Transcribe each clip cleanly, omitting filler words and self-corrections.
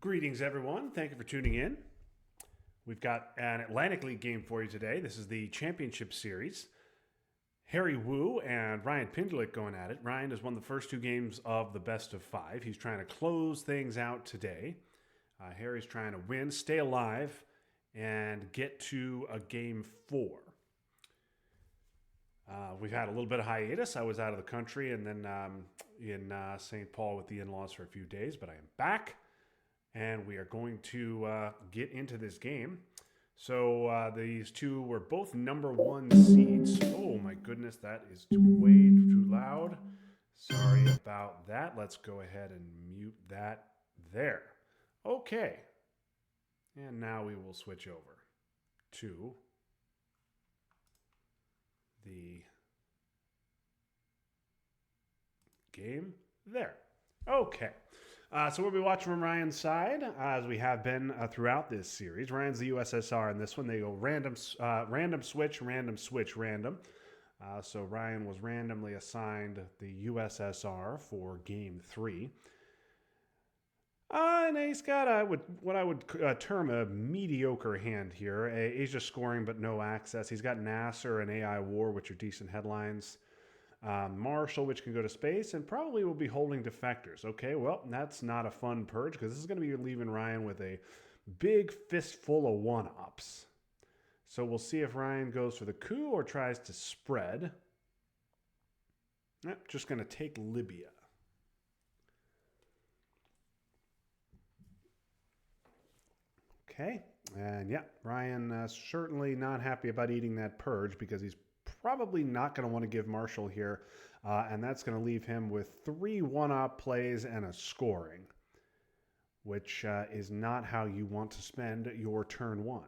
Greetings, everyone. Thank you for tuning in. We've got an Atlantic League game for you today. This is the Championship Series. Harry Wu and Ryan Pindulic going at it. Ryan has won the first two games of the best-of-5. He's trying to close things out today. Harry's trying to win, stay alive, and get to a game 4. We've had a little bit of hiatus. I was out of the country and then in St. Paul with the in-laws for a few days, but I am back. And we are going to get into this game. So these two were both number 1 seeds. Oh my goodness, that is way too loud. Sorry about that. Let's go ahead and mute that there. Okay. And now we will switch over to the game there. Okay. So we'll be watching from Ryan's side, as we have been throughout this series. Ryan's the USSR in this one. They go random switch, random. So Ryan was randomly assigned the USSR for Game 3. And he's got what I would term a mediocre hand here. Asia scoring, but no access. He's got Nasser and AI War, which are decent headlines. Marshall, which can go to space, and probably will be holding defectors. Okay, well, that's not a fun purge, because this is going to be leaving Ryan with a big fistful of one-ups. So we'll see if Ryan goes for the coup or tries to spread. Yep, just going to take Libya. Okay, and yeah, Ryan certainly not happy about eating that purge, because he's probably not going to want to give Marshall here, and that's going to leave him with 3 one-up plays and a scoring, which is not how you want to spend your turn 1.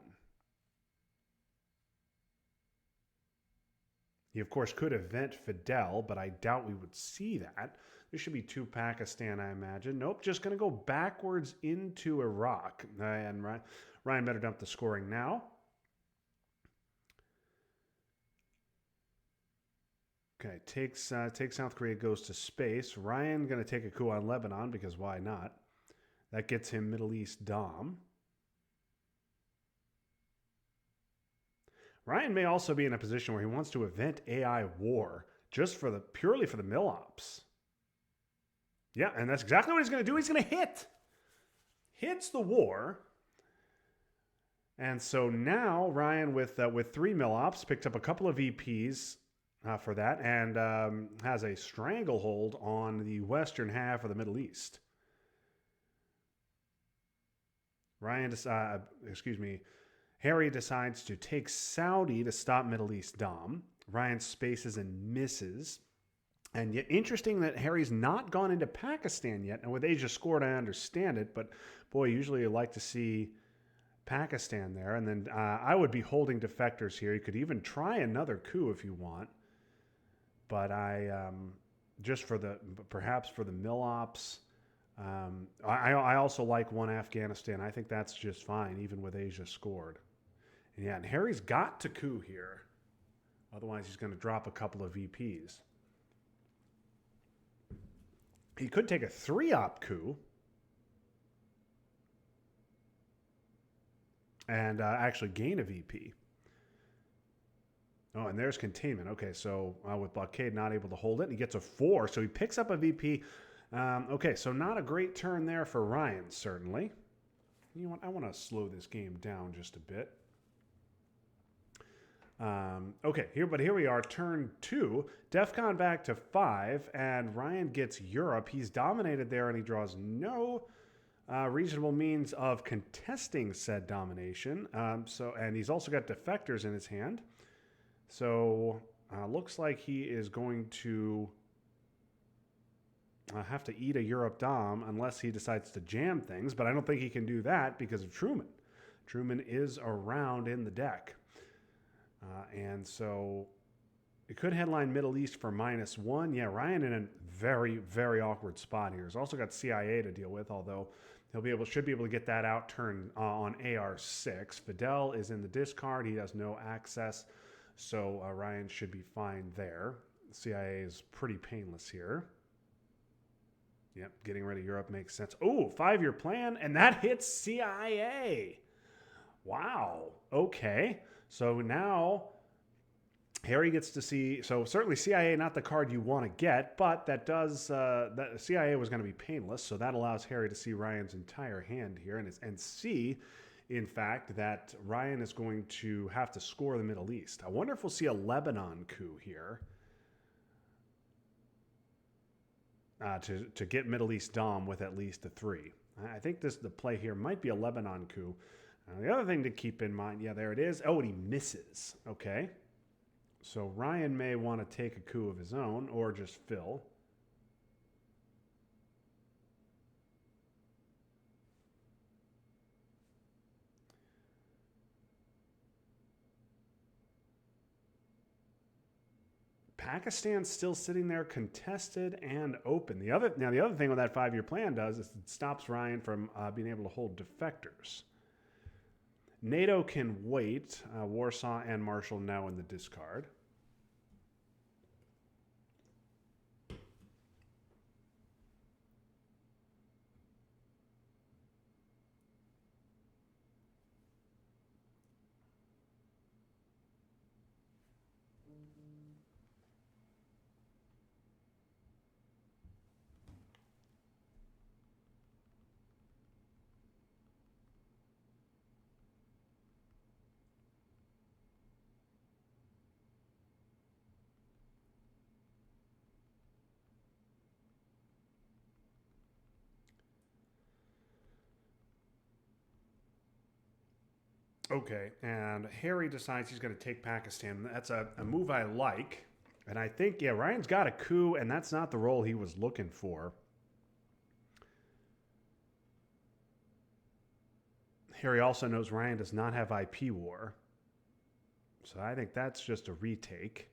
He, of course, could event Fidel, but I doubt we would see that. There should be 2 Pakistan, I imagine. Nope, just going to go backwards into Iraq. And Ryan better dump the scoring now. Okay, takes South Korea, goes to space. Ryan going to take a coup on Lebanon, because why not? That gets him Middle East Dom. Ryan may also be in a position where he wants to event AI War just purely for the mill ops. Yeah, and that's exactly what he's going to do. He's going to hit. Hits the war. And so now Ryan with 3 mill ops picked up a couple of VPs for that, and has a stranglehold on the western half of the Middle East. Harry decides to take Saudi to stop Middle East Dom. Ryan spaces and misses. And yet, interesting that Harry's not gone into Pakistan yet. And with Asia scored, I understand it, but boy, usually you like to see Pakistan there. And then I would be holding defectors here. You could even try another coup if you want. But perhaps for the mill ops, I also like 1 Afghanistan. I think that's just fine, even with Asia scored. And yeah, and Harry's got to coup here. Otherwise, he's going to drop a couple of VPs. He could take a 3-op coup and actually gain a VP. Oh, and there's containment. Okay, so with blockade not able to hold it, and he gets a 4, so he picks up a VP. Okay, so not a great turn there for Ryan, certainly. You know what? I want to slow this game down just a bit. Okay, here we are, turn 2. DEFCON back to 5, and Ryan gets Europe. He's dominated there, and he draws no reasonable means of contesting said domination. And he's also got defectors in his hand. So looks like he is going to have to eat a Europe Dom unless he decides to jam things, but I don't think he can do that because of Truman. Truman is around in the deck. And so it could headline Middle East for -1. Yeah, Ryan in a very, very awkward spot here. He's also got CIA to deal with, although should be able to get that out turn on AR6. Fidel is in the discard. He has no access. So Ryan should be fine there. CIA is pretty painless here. Yep, getting rid of Europe makes sense. Oh, 5-year plan, and that hits CIA. Wow. Okay. So now Harry gets to see. So certainly CIA not the card you want to get, but that does that CIA was going to be painless. So that allows Harry to see Ryan's entire hand here and see, in fact, that Ryan is going to have to score the Middle East. I wonder if we'll see a Lebanon coup here. To get Middle East Dom with at least a 3. I think the play here might be a Lebanon coup. The other thing to keep in mind, yeah, there it is. Oh, and he misses. Okay. So Ryan may want to take a coup of his own or just fill. Pakistan's still sitting there contested and open. The other thing what that 5-year plan does is it stops Ryan from being able to hold defectors. NATO can wait. Warsaw and Marshall now in the discard. Okay, and Harry decides he's going to take Pakistan. That's a move I like. And I think, yeah, Ryan's got a coup, and that's not the role he was looking for. Harry also knows Ryan does not have IP war. So I think that's just a retake.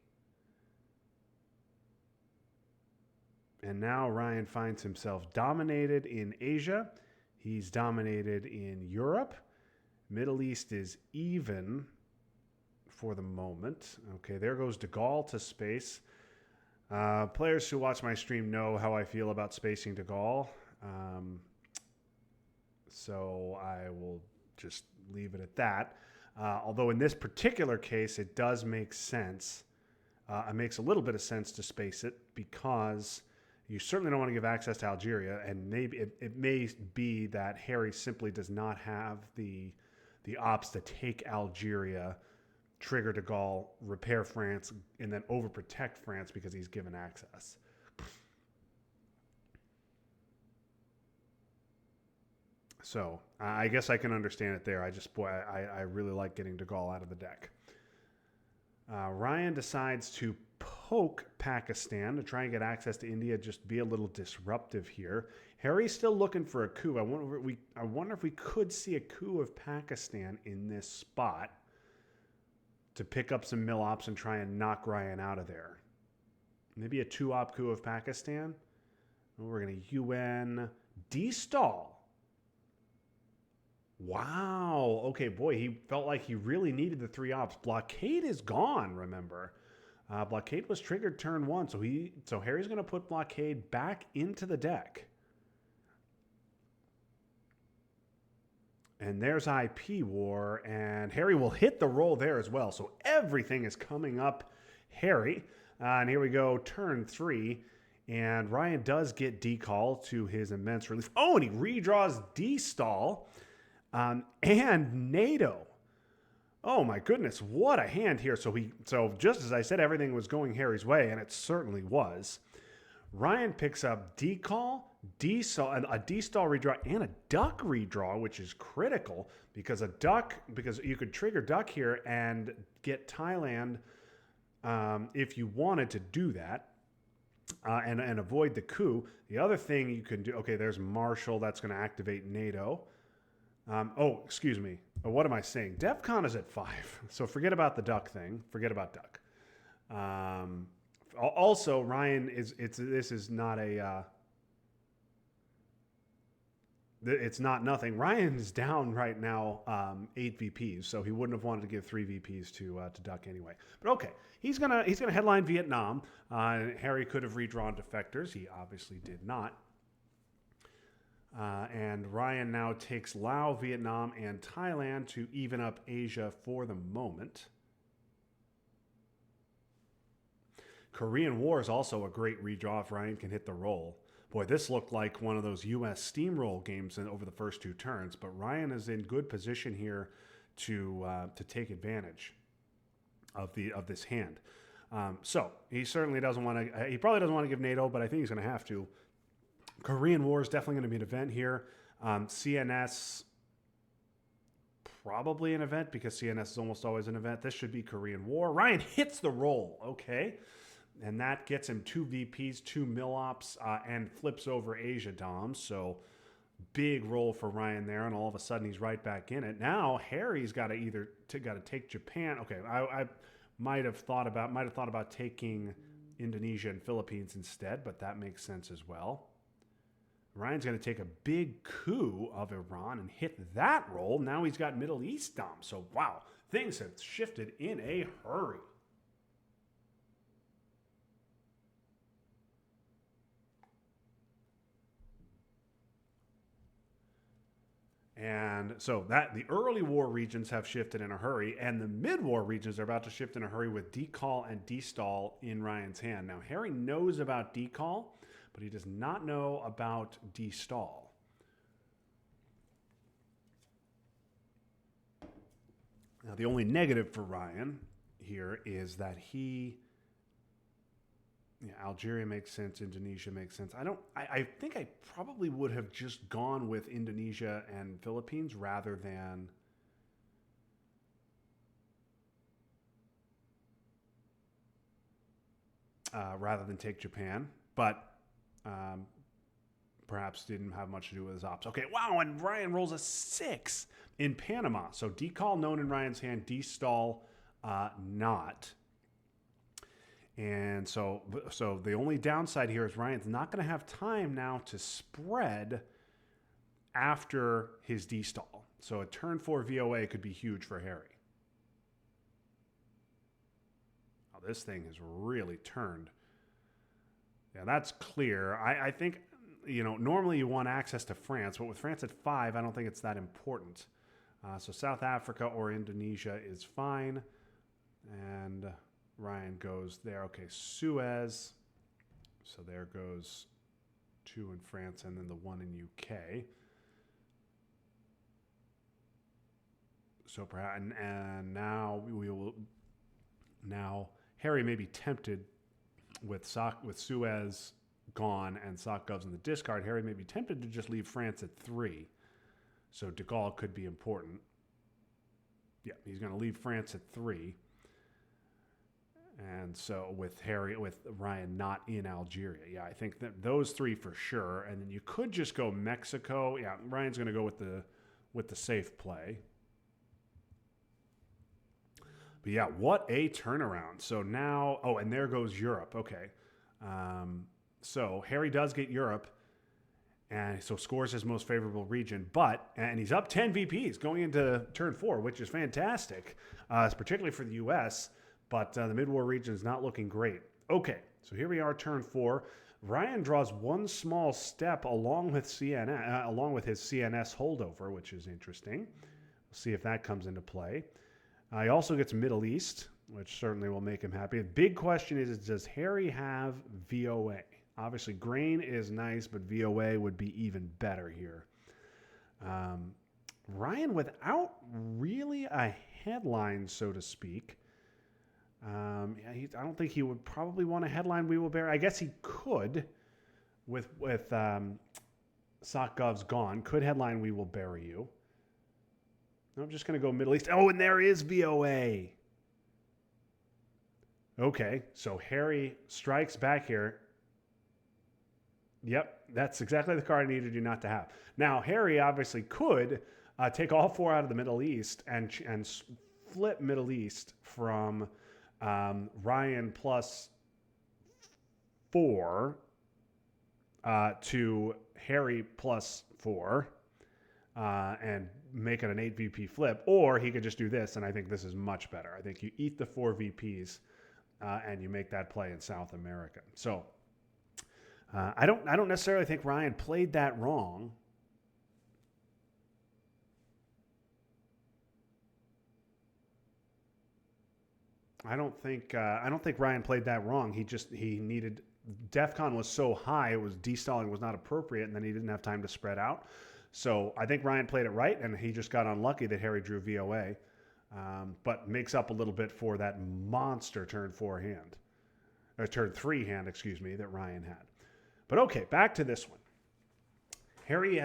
And now Ryan finds himself dominated in Asia. He's dominated in Europe. Middle East is even for the moment. Okay, there goes de Gaulle to space. Players who watch my stream know how I feel about spacing de Gaulle. So I will just leave it at that. Although in this particular case, it does make sense. It makes a little bit of sense to space it because you certainly don't want to give access to Algeria. And maybe it may be that Harry simply does not have the ops to take Algeria, trigger de Gaulle, repair France, and then overprotect France because he's given access. So I guess I can understand it there. I really like getting de Gaulle out of the deck. Ryan decides to poke Pakistan to try and get access to India, just be a little disruptive here. Harry's still looking for a coup. I wonder if we could see a coup of Pakistan in this spot to pick up some mill ops and try and knock Ryan out of there. Maybe a 2-op coup of Pakistan. We're going to UN destall. Wow. Okay, boy, he felt like he really needed the 3 ops. Blockade is gone, remember. Blockade was triggered turn 1, so Harry's going to put Blockade back into the deck. And there's IP war, and Harry will hit the roll there as well. So everything is coming up Harry. And here we go, turn 3. And Ryan does get decall to his immense relief. Oh, and he redraws destall. And NATO. Oh my goodness, what a hand here. So just as I said, everything was going Harry's way, and it certainly was. Ryan picks up decall, a destall redraw, and a duck redraw, which is critical because you could trigger duck here and get Thailand if you wanted to do that. And avoid the coup. The other thing you can do, okay, there's Marshall. That's going to activate NATO. Excuse me. What am I saying? DEFCON is at 5. So forget about the duck thing. Forget about duck. Also, Ryan this is not a... it's not nothing. Ryan is down right now 8 VPs, so he wouldn't have wanted to give 3 VPs to Duck anyway. But okay, he's gonna headline Vietnam. Harry could have redrawn defectors. He obviously did not. And Ryan now takes Laos, Vietnam, and Thailand to even up Asia for the moment. Korean War is also a great redraw if Ryan can hit the roll. Boy, this looked like one of those U.S. steamroll games over the first 2 turns, but Ryan is in good position here to take advantage of this hand. So he certainly doesn't want to. He probably doesn't want to give NATO, but I think he's going to have to. Korean War is definitely going to be an event here. CNS probably an event because CNS is almost always an event. This should be Korean War. Ryan hits the roll. Okay. And that gets him 2 VPs, 2 Milops, and flips over Asia Doms. So big roll for Ryan there, and all of a sudden he's right back in it. Now Harry's got to take Japan. Okay, I might have thought about taking Indonesia and Philippines instead, but that makes sense as well. Ryan's going to take a big coup of Iran and hit that roll. Now he's got Middle East Dom. So wow, things have shifted in a hurry. And so the early war regions have shifted in a hurry, and the mid-war regions are about to shift in a hurry with decall and destall in Ryan's hand. Now, Harry knows about decall, but he does not know about destall. Now, the only negative for Ryan here is that Algeria makes sense. Indonesia makes sense. I think I probably would have just gone with Indonesia and Philippines rather than take Japan. But perhaps didn't have much to do with his ops. Okay, wow, and Ryan rolls a 6 in Panama. So decall known in Ryan's hand, destall not. And so the only downside here is Ryan's not going to have time now to spread after his destall. So a turn 4 VOA could be huge for Harry. Oh, this thing has really turned. Yeah, that's clear. I think, normally you want access to France, but with France at 5, I don't think it's that important. So South Africa or Indonesia is fine. And Ryan goes there. Okay, Suez. So there goes 2 in France and then the 1 in UK. So perhaps, and now we will. Now Harry may be tempted with Suez gone and Sock Govs in the discard. Harry may be tempted to just leave France at 3. So de Gaulle could be important. Yeah, he's going to leave France at 3. And so with Ryan not in Algeria, yeah, I think that those 3 for sure. And then you could just go Mexico. Yeah, Ryan's going to go with the safe play. But yeah, what a turnaround. So now, and there goes Europe. Okay, so Harry does get Europe, and so scores his most favorable region. And he's up 10 VPs going into turn 4, which is fantastic, particularly for the U.S. But the mid-war region is not looking great. Okay, so here we are, turn 4. Ryan draws one small step along with his CNS holdover, which is interesting. We'll see if that comes into play. He also gets Middle East, which certainly will make him happy. The big question is, does Harry have VOA? Obviously, grain is nice, but VOA would be even better here. Ryan, without really a headline, so to speak, I don't think he would probably want a headline We Will Bury. I guess he could with Sock Gov's gone. Could headline We Will Bury You. I'm just going to go Middle East. Oh, and there is VOA. Okay, so Harry strikes back here. Yep, that's exactly the card I needed you not to have. Now, Harry obviously could take all 4 out of the Middle East and flip Middle East from Ryan plus 4 to Harry plus 4 and make it an 8 VP flip, or he could just do this, and I think this is much better. I think you eat the 4 VPs and you make that play in South America. So I don't necessarily think Ryan played that wrong. I don't think Ryan played that wrong. He needed DEFCON was so high, it was destalling was not appropriate, and then he didn't have time to spread out. So I think Ryan played it right, and he just got unlucky that Harry drew VOA, but makes up a little bit for that monster turn 4 hand, or turn 3 hand, excuse me, that Ryan had. But okay, back to this one. Harry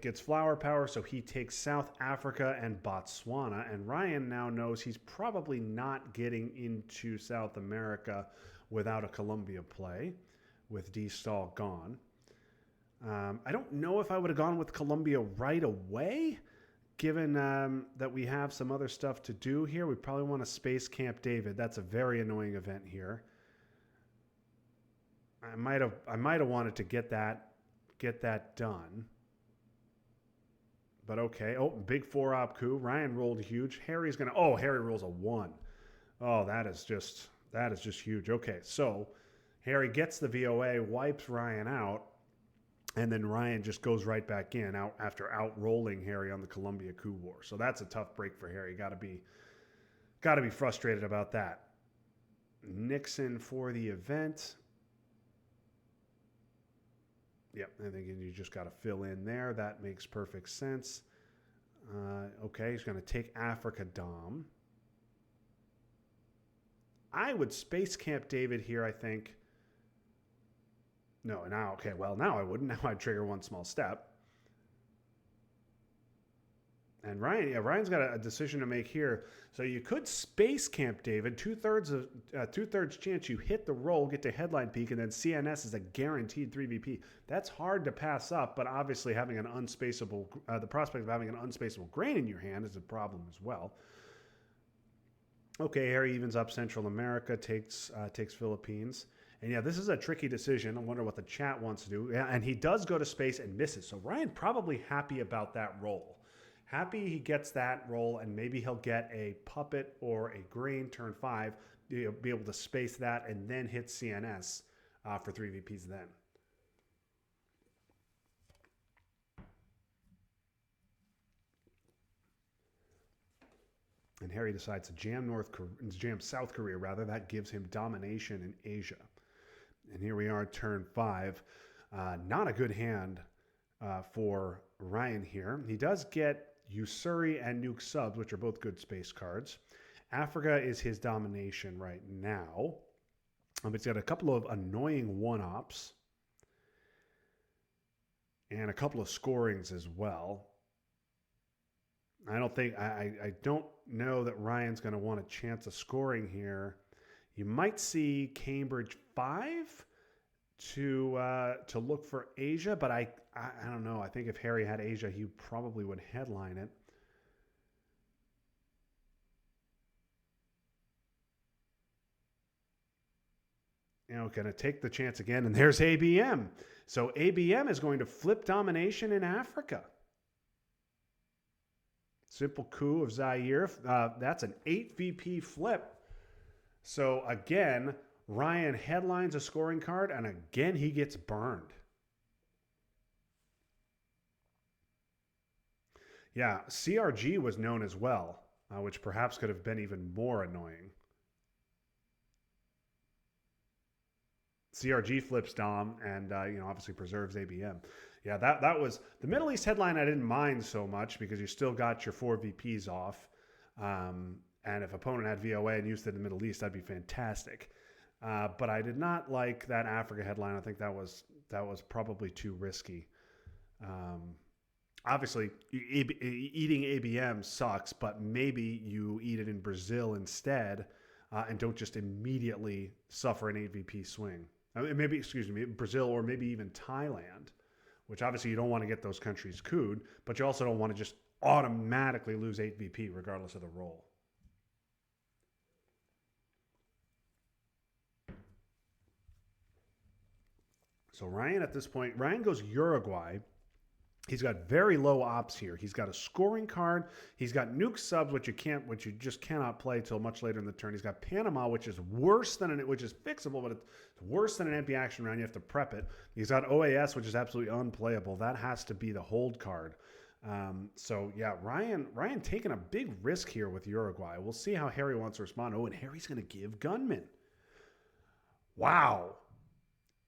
gets flower power, so he takes South Africa and Botswana, and Ryan now knows he's probably not getting into South America without a Colombia play, with D-Stall gone. I don't know if I would have gone with Colombia right away, given that we have some other stuff to do here. We probably want to space Camp David. That's a very annoying event here. I might have wanted to get that done. But okay. Oh, big 4-op coup. Ryan rolled huge. Harry rolls a 1. Oh, that is just huge. Okay, so Harry gets the VOA, wipes Ryan out, and then Ryan just goes right back in after out-rolling Harry on the Colombia coup war. So that's a tough break for Harry. Got to be frustrated about that. Nixon for the event. Yep, I think you just got to fill in there. That makes perfect sense. Okay, he's going to take Africa Dom. I would space Camp David here, I think. No, now, okay, well, now I wouldn't. Now I'd trigger one small step. And Ryan's got a decision to make here. So you could space Camp David, two-thirds chance you hit the roll, get to headline peak, and then CNS is a guaranteed 3VP. That's hard to pass up, but obviously having an unspaceable, the prospect of having an unspaceable grain in your hand is a problem as well. Okay, Harry evens up Central America, takes Philippines. And yeah, this is a tricky decision. I wonder what the chat wants to do. Yeah, and he does go to space and misses. So Ryan probably happy about that roll. Happy he gets that roll, and maybe he'll get a puppet or a grain turn 5. He'll be able to space that and then hit CNS for 3 VPs then. And Harry decides to jam South Korea rather. That gives him domination in Asia. And here we are, turn 5. Not a good hand for Ryan here. He does get Usuri and Nuke Subs, which are both good space cards. Africa is his domination right now. He's got a couple of annoying 1-ops. And a couple of scorings as well. I don't know that Ryan's going to want a chance of scoring here. You might see Cambridge 5 to look for Asia, but I don't know. I think if Harry had Asia, he probably would headline it. Going to take the chance again, and there's ABM. So ABM is going to flip domination in Africa. Simple coup of Zaire. That's an 8 VP flip. So again, Ryan headlines a scoring card, and again he gets burned. Yeah, CRG was known as well, which perhaps could have been even more annoying. CRG flips Dom and obviously preserves ABM. Yeah, that was the Middle East headline. I didn't mind so much because you still got your 4 VPs off. And if opponent had VOA and used it in the Middle East, that'd be fantastic. But I did not like that Africa headline. I think that was probably too risky. Obviously, eating ABM sucks, but maybe you eat it in Brazil instead and don't just immediately suffer an 8 VP swing. Brazil or maybe even Thailand, which obviously you don't want to get those countries cooed, but you also don't want to just automatically lose 8 VP regardless of the roll. So Ryan at this point, Ryan goes Uruguay. He's got very low ops here. He's got a scoring card. He's got Nuke Subs, which you just cannot play till much later in the turn. He's got Panama, which is fixable, but it's worse than an MP action round. You have to prep it. He's got OAS, which is absolutely unplayable. That has to be the hold card. So yeah, Ryan taking a big risk here with Uruguay. We'll see how Harry wants to respond. Oh, and Harry's going to give gunman. Wow.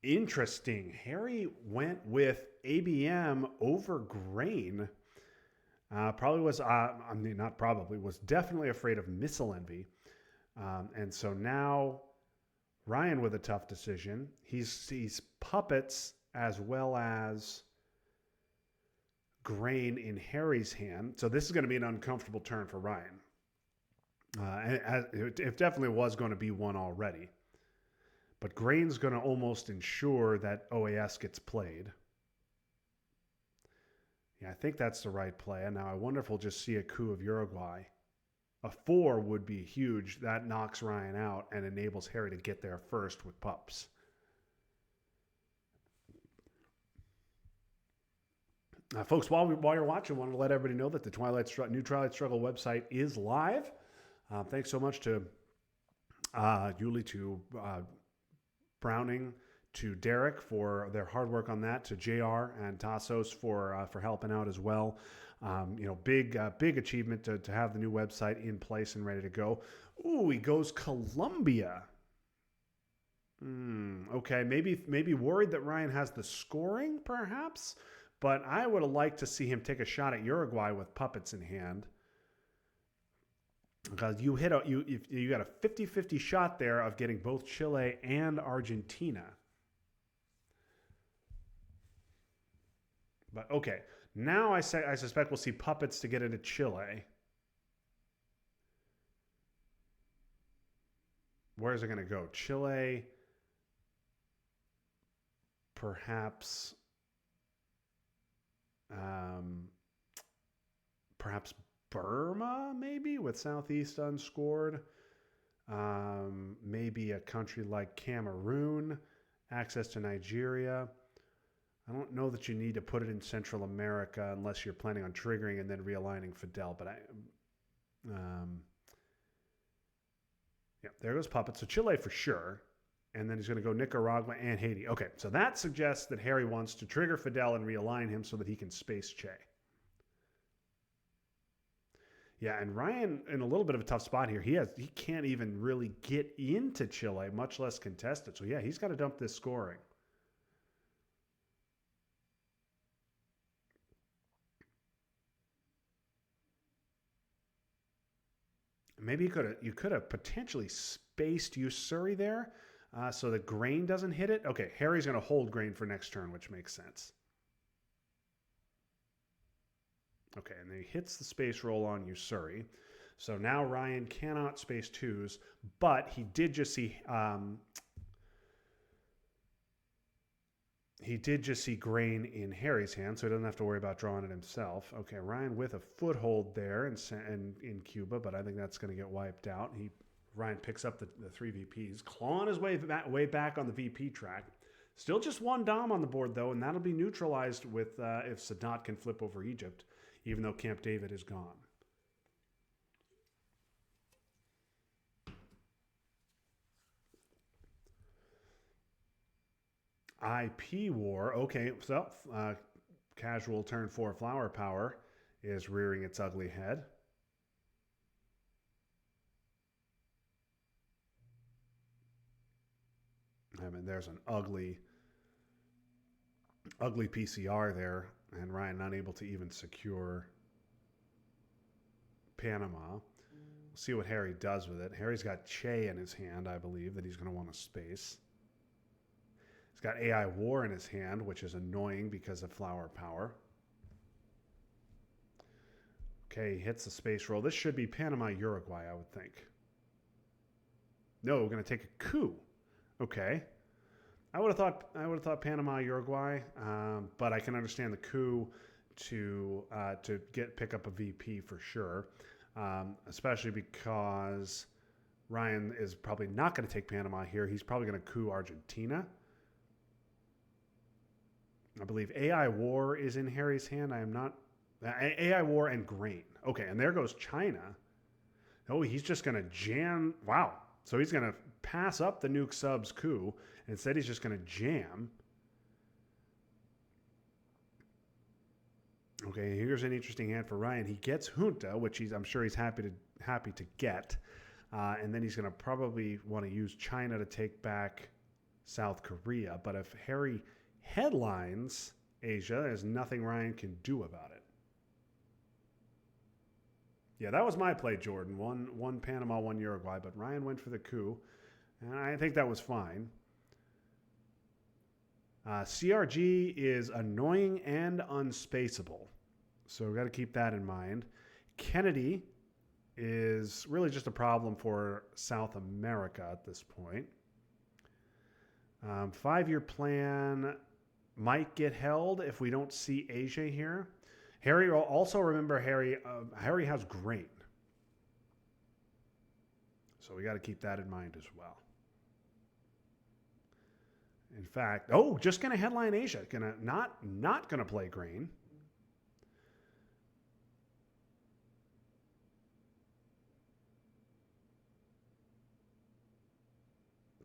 Interesting. Harry went with ABM over grain. Probably was, I mean, not probably, was definitely afraid of missile envy. And so now Ryan with a tough decision. He's puppets as well as grain in Harry's hand. So this is going to be an uncomfortable turn for Ryan. It definitely was going to be one already. But grain's going to almost ensure that OAS gets played. Yeah, I think that's the right play. And now I wonder if we'll just see a coup of Uruguay. A 4 would be huge. That knocks Ryan out and enables Harry to get there first with pups. Folks, while you're watching, I wanted to let everybody know that the new Twilight Struggle website is live. Thanks so much to Yuli, to Browning, to Derek for their hard work on that, to JR and Tassos for helping out as well. Big achievement to have the new website in place and ready to go. Ooh, he goes Colombia. Okay, maybe worried that Ryan has the scoring, perhaps, but I would have liked to see him take a shot at Uruguay with puppets in hand. Because you got a 50-50 shot there of getting both Chile and Argentina. But okay, now I suspect we'll see puppets to get into Chile. Where is it going to go? Chile, perhaps Burma, maybe, with Southeast unscored. Maybe a country like Cameroon, access to Nigeria. I don't know that you need to put it in Central America unless you're planning on triggering and then realigning Fidel. But yeah, there goes puppet. So Chile for sure. And then he's going to go Nicaragua and Haiti. Okay, so that suggests that Harry wants to trigger Fidel and realign him so that he can space Che. Yeah, and Ryan in a little bit of a tough spot here. He can't even really get into Chile, much less contest it. So yeah, he's got to dump this scoring. Maybe you could have potentially spaced Usuri there so the grain doesn't hit it. Okay, Harry's going to hold grain for next turn, which makes sense. Okay, and then he hits the space roll on Usuri. So now Ryan cannot space 2s, but he did just see grain in Harry's hand, so he doesn't have to worry about drawing it himself. Okay, Ryan with a foothold there in Cuba, but I think that's going to get wiped out. Ryan picks up the 3 VPs, clawing his way back on the VP track. Still just 1 Dom on the board, though, and that'll be neutralized with if Sadat can flip over Egypt, even though Camp David is gone. IP war. Okay, so casual turn 4 flower power is rearing its ugly head. I mean, there's an ugly PCR there, and Ryan unable to even secure Panama. We'll see what Harry does with it. Harry's got Che in his hand, I believe, that he's going to want to space. He's got AI War in his hand, which is annoying because of flower power. Okay, he hits the space roll. This should be Panama, Uruguay, I would think. No, we're going to take a coup. Okay. I would have thought Panama, Uruguay, but I can understand the coup to pick up a VP for sure, especially because Ryan is probably not going to take Panama here. He's probably going to coup Argentina. I believe AI War is in Harry's hand. I am not. AI War and grain. Okay, and there goes China. Oh, he's just going to jam. Wow. So he's going to pass up the nuke subs coup. Instead, he's just going to jam. Okay, here's an interesting hand for Ryan. He gets Junta, which I'm sure he's happy to get, and then he's going to probably want to use China to take back South Korea. But if Harry headlines Asia, there's nothing Ryan can do about it. Yeah, that was my play, Jordan. One Panama, one Uruguay, but Ryan went for the coup, and I think that was fine. CRG is annoying and unspaceable, so we've got to keep that in mind. Kennedy is really just a problem for South America at this point. 5-year plan might get held if we don't see Asia here. Harry, also remember Harry has grain. So we got to keep that in mind as well. In fact, just going to headline Asia. Not going to play grain.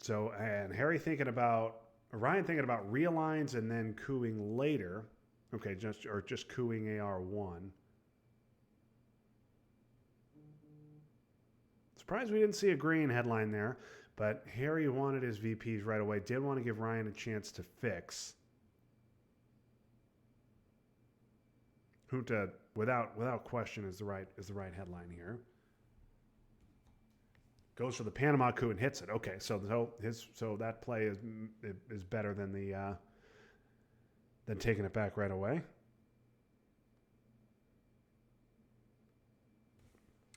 So, and Ryan thinking about realigns and then cooing later. Okay, just cooing AR1. Surprised we didn't see a green headline there, but Harry wanted his VPs right away. Did want to give Ryan a chance to fix. Junta, without question, is the right headline here. Goes for the Panama coup and hits it. Okay, so that play is better than than taking it back right away.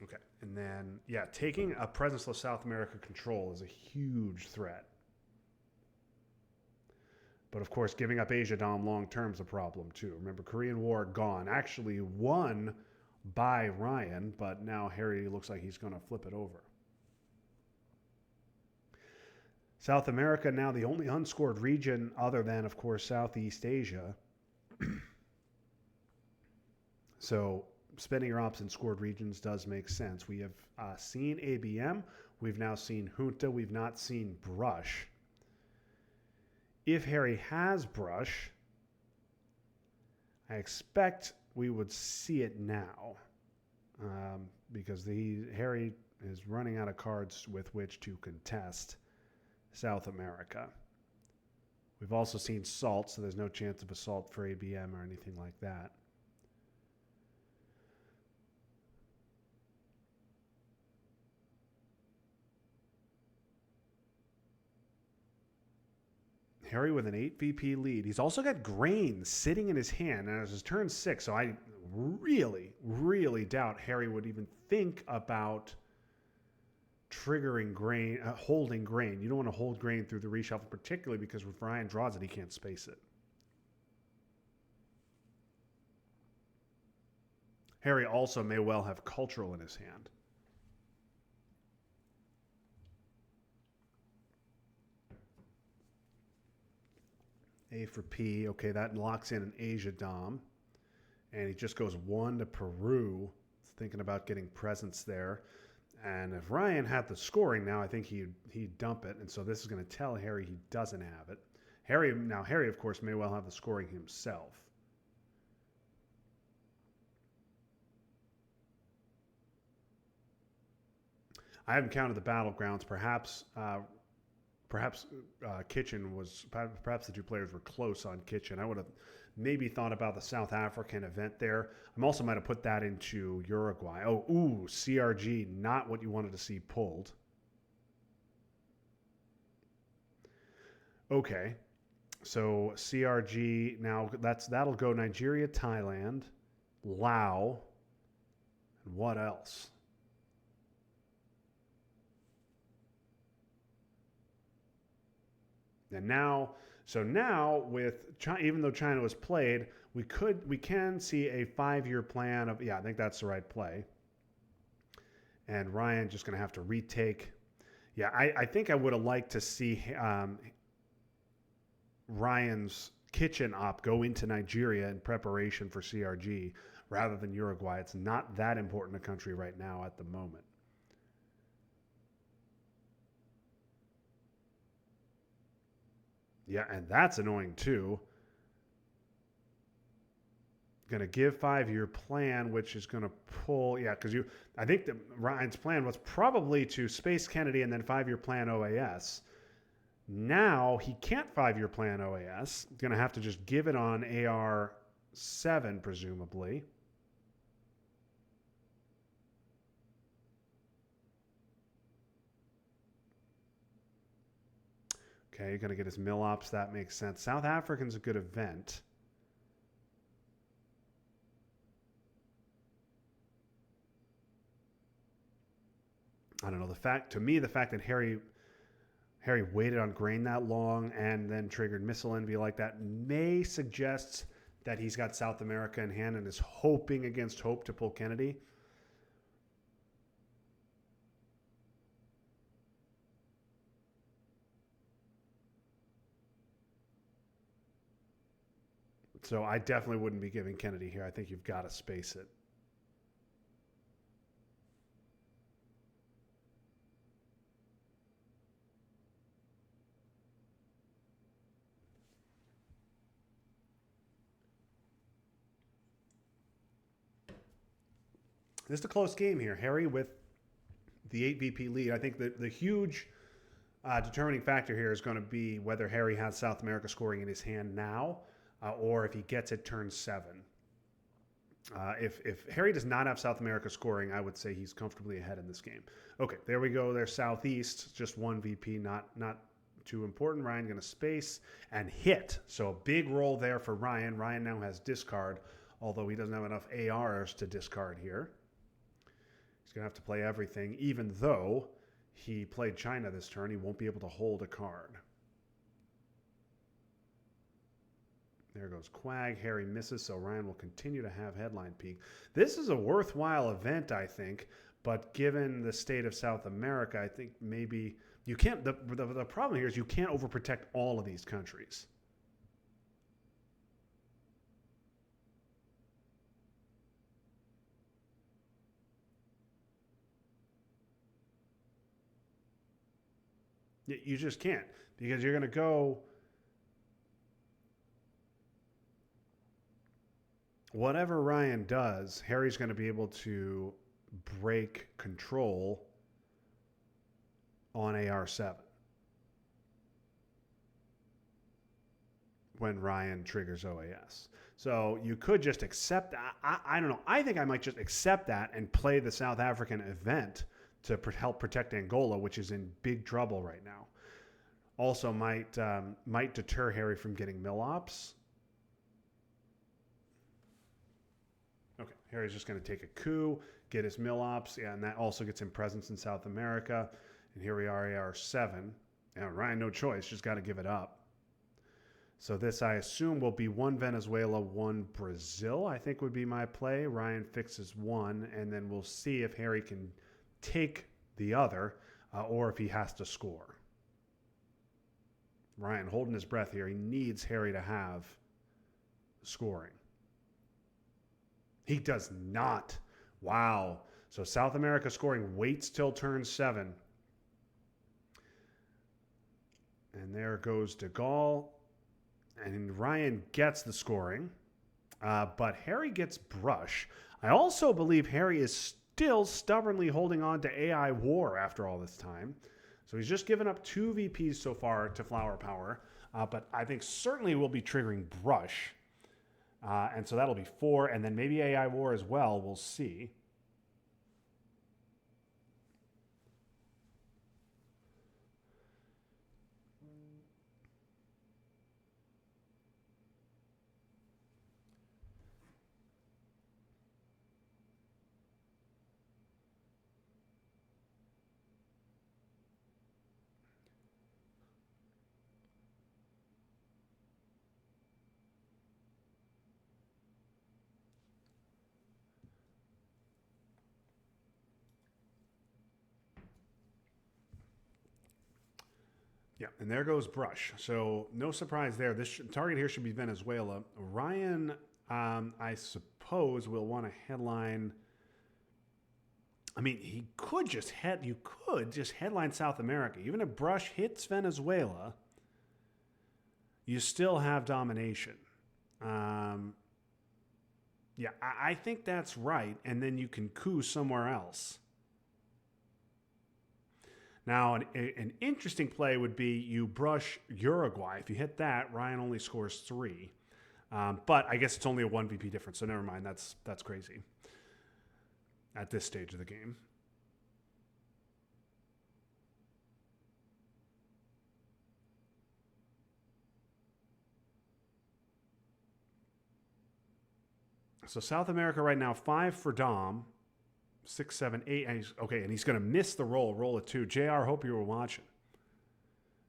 Okay, and then taking a presenceless South America control is a huge threat. But of course, giving up Asia Dom long term is a problem too. Remember, Korean War gone, actually won by Ryan, but now Harry looks like he's going to flip it over. South America now the only unscored region other than, of course, Southeast Asia. So spending your ops in scored regions does make sense. We have seen ABM. We've now seen Junta. We've not seen Brush. If Harry has Brush, I expect we would see it now because Harry is running out of cards with which to contest South America. We've also seen Salt, so there's no chance of assault for ABM or anything like that. Harry with an 8 VP lead. He's also got grain sitting in his hand, and it's his turn 6, so I really, really doubt Harry would even think about triggering grain, holding grain. You don't want to hold grain through the reshuffle, particularly because if Ryan draws it, he can't space it. Harry also may well have cultural in his hand. A for P. Okay, that locks in an Asia Dom. And he just goes 1 to Peru. Thinking about getting presence there. And if Ryan had the scoring now, I think he'd dump it. And so this is going to tell Harry he doesn't have it. Harry, of course, may well have the scoring himself. I haven't counted the battlegrounds. Perhaps Kitchen was. Perhaps the two players were close on Kitchen. I would have maybe thought about the South African event there. I also might have put that into Uruguay. CRG, not what you wanted to see pulled. Okay, so CRG now that'll go Nigeria, Thailand, Laos, and what else? And now with China, even though China was played, we can see a 5-year plan of I think that's the right play. And Ryan just going to have to retake. Yeah, I think I would have liked to see Ryan's Kitchen op go into Nigeria in preparation for CRG rather than Uruguay. It's not that important a country right now at the moment. Yeah, and that's annoying too. going to give 5-year plan, which is going to pull, yeah, because I think that Ryan's plan was probably to space Kennedy and then 5-year plan OAS. Now he can't 5-year plan OAS. Going to have to just give it on AR7, presumably. Okay, going to get his mill ops. That makes sense. South African's a good event. I don't know. The fact that Harry waited on grain that long and then triggered missile envy like that may suggest that he's got South America in hand and is hoping against hope to pull Kennedy. So I definitely wouldn't be giving Kennedy here. I think you've got to space it. This is a close game here. Harry with the 8 VP lead. I think the huge determining factor here is going to be whether Harry has South America scoring in his hand now or if he gets it turn 7. If Harry does not have South America scoring, I would say he's comfortably ahead in this game. Okay, there we go. There's Southeast, just 1 VP, not too important. Ryan going to space and hit. So a big roll there for Ryan. Ryan now has discard, although he doesn't have enough ARs to discard here. He's going to have to play everything, even though he played China this turn. He won't be able to hold a card. There goes Quag. Harry misses, so Ryan will continue to have headline peak. This is a worthwhile event, I think, but given the state of South America, I think maybe you can't. The problem here is you can't overprotect all of these countries. You just can't, because you're going to go whatever Ryan does, Harry's going to be able to break control on AR7 when Ryan triggers OAS. So you could just accept that. I don't know. I think I might just accept that and play the South African event to help protect Angola, which is in big trouble right now. Also might deter Harry from getting mill ops. Okay, Harry's just going to take a coup, get his mill ops, yeah, and that also gets him presence in South America. And here we are, AR7. And Ryan, no choice, just got to give it up. So this, I assume, will be 1 Venezuela, 1 Brazil, I think would be my play. Ryan fixes 1, and then we'll see if Harry can take the other or if he has to score. Ryan holding his breath here. He needs Harry to have scoring. He does not. Wow. So South America scoring waits till turn 7. And there goes De Gaulle. And Ryan gets the scoring. But Harry gets brush. I also believe Harry is still stubbornly holding on to AI War after all this time. So he's just given up 2 VPs so far to Flower Power. But I think certainly will be triggering brush. And so that'll be 4. And then maybe AI War as well. We'll see. Yeah, and there goes brush. So no surprise there. This target here should be Venezuela. Ryan, I suppose, will want to headline. I mean, you could just headline South America. Even if brush hits Venezuela, you still have domination. Yeah, I think that's right. And then you can coup somewhere else. Now, an interesting play would be you brush Uruguay. If you hit that, Ryan only scores 3. But I guess it's only a 1 VP difference, so never mind. That's crazy at this stage of the game. So South America right now, 5 for Dom, 6, 7, 8. And he's going to miss the roll. Roll a 2. JR, hope you were watching.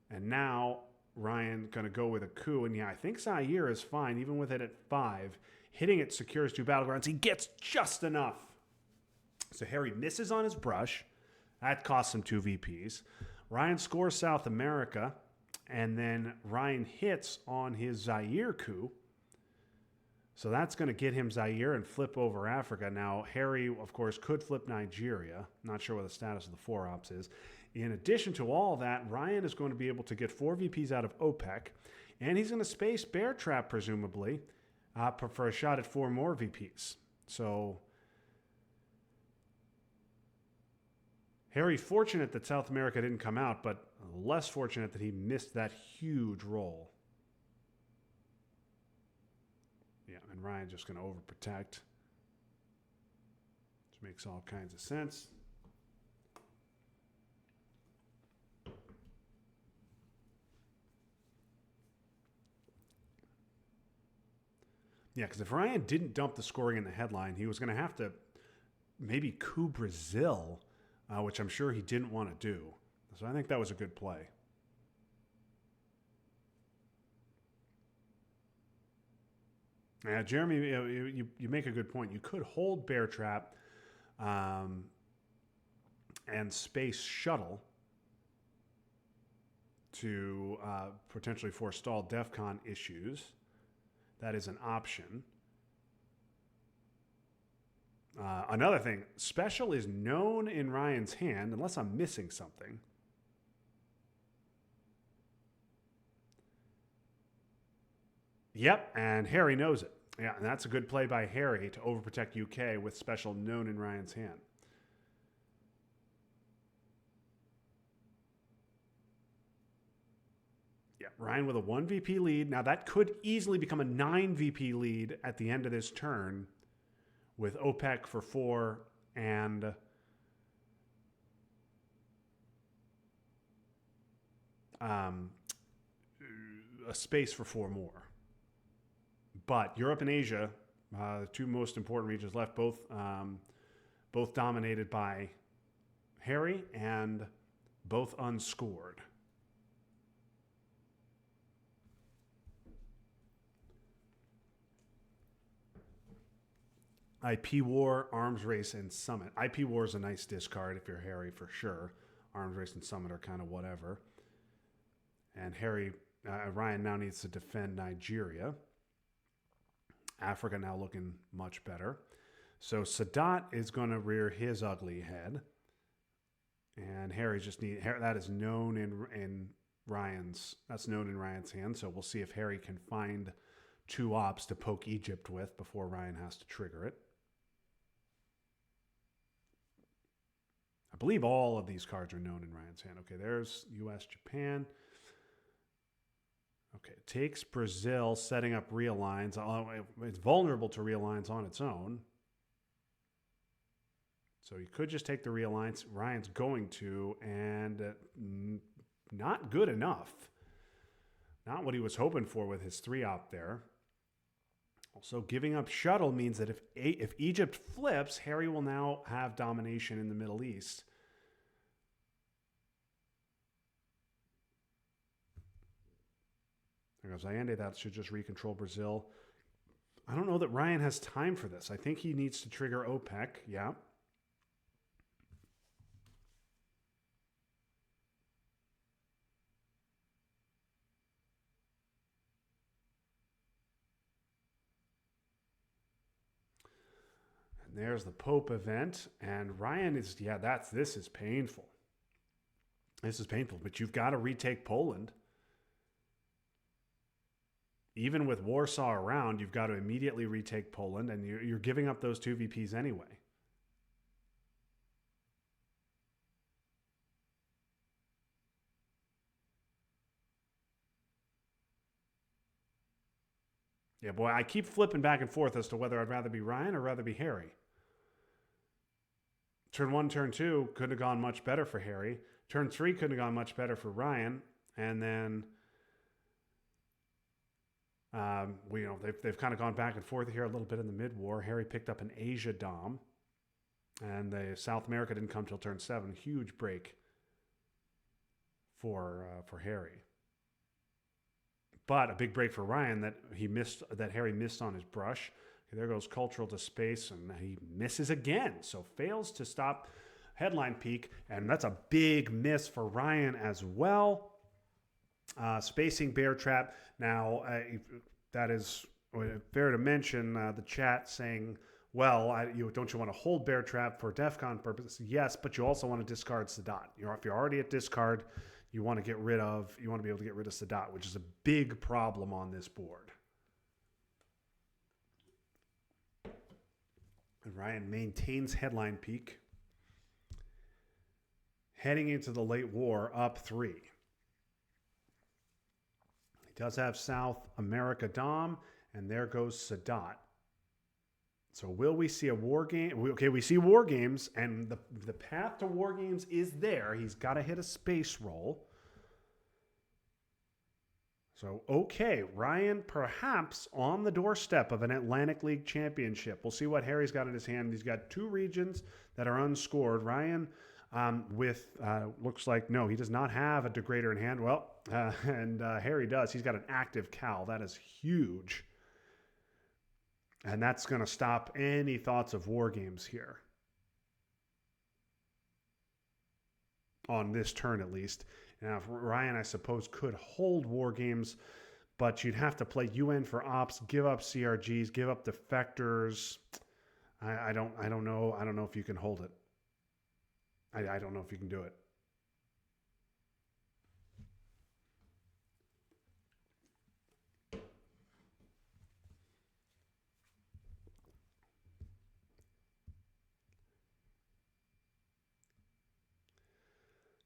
And now Ryan going to go with a coup. And yeah, I think Zaire is fine, even with it at 5. Hitting it secures 2 battlegrounds. He gets just enough. So Harry misses on his brush. That costs him 2 VPs. Ryan scores South America. And then Ryan hits on his Zaire coup. So that's going to get him Zaire and flip over Africa. Now, Harry, of course, could flip Nigeria. Not sure what the status of the 4 ops is. In addition to all that, Ryan is going to be able to get 4 VPs out of OPEC. And he's going to space Bear Trap, presumably, for a shot at 4 more VPs. So, Harry, fortunate that South America didn't come out, but less fortunate that he missed that huge roll. Yeah, and Ryan's just going to overprotect, which makes all kinds of sense. Yeah, because if Ryan didn't dump the scoring in the headline, he was going to have to maybe coup Brazil, which I'm sure he didn't want to do. So I think that was a good play. Yeah, Jeremy, you make a good point. You could hold Bear Trap and space Shuttle to potentially forestall DEFCON issues. That is an option. Another thing, Special is known in Ryan's hand, unless I'm missing something. Yep, and Harry knows it. Yeah, and that's a good play by Harry to overprotect UK with Special known in Ryan's hand. Yeah, Ryan with a 1 VP lead. Now that could easily become a 9 VP lead at the end of this turn with OPEC for 4 and a space for 4 more. But Europe and Asia, the 2 most important regions left, both dominated by Harry and both unscored. IP War, Arms Race, and Summit. IP War is a nice discard if you're Harry for sure. Arms Race and Summit are kind of whatever. And Ryan now needs to defend Nigeria. Africa now looking much better. So Sadat is going to rear his ugly head. And Harry that is known in Ryan's hand. So we'll see if Harry can find 2 ops to poke Egypt with before Ryan has to trigger it. I believe all of these cards are known in Ryan's hand. Okay, there's US, Japan. Okay, it takes Brazil, setting up realigns. It's vulnerable to realigns on its own. So you could just take the realigns. Ryan's going to, and not good enough. Not what he was hoping for with his 3-op there. Also, giving up Shuttle means that if Egypt flips, Harry will now have domination in the Middle East. There goes Allende. That should just recontrol Brazil. I don't know that Ryan has time for this. I think he needs to trigger OPEC. Yeah. And there's the Pope event. And Ryan is, this is painful. This is painful, but you've got to retake Poland. even with Warsaw around, you've got to immediately retake Poland, and you're giving up those two VPs anyway. Yeah, boy, I keep flipping back and forth as to whether I'd rather be Ryan or rather be Harry. Turn one, turn two couldn't have gone much better for Harry. Turn three couldn't have gone much better for Ryan. And then they've kind of gone back and forth here a little bit in the mid-war. Harry picked up an Asia Dom, and the South America didn't come till turn 7. Huge break for Harry, but a big break for Ryan that Harry missed on his brush. Okay, there goes cultural to space, and he misses again, so fails to stop headline peak, and that's a big miss for Ryan as well. Spacing bear trap. Now, that is fair to mention. The chat saying, well, don't you want to hold bear trap for DEFCON purposes? Yes, but you also want to discard Sadat. If you're already at discard, you want to be able to get rid of Sadat, which is a big problem on this board. And Ryan maintains headline peak. Heading into the late war, up 3. He does have South America Dom, and there goes Sadat. So will we see a war game? Okay, we see war games, and the path to war games is there. He's got to hit a space roll. So, okay, Ryan perhaps on the doorstep of an Atlantic League championship. We'll see what Harry's got in his hand. He's got 2 regions that are unscored. Ryan looks like, no, he does not have a degrader in hand. Well, and Harry does. He's got an active Cal. That is huge. And that's going to stop any thoughts of war games here. On this turn, at least. Now, Ryan, I suppose, could hold war games, but you'd have to play UN for ops, give up CRGs, give up defectors. I don't know. I don't know if you can hold it. I don't know if you can do it.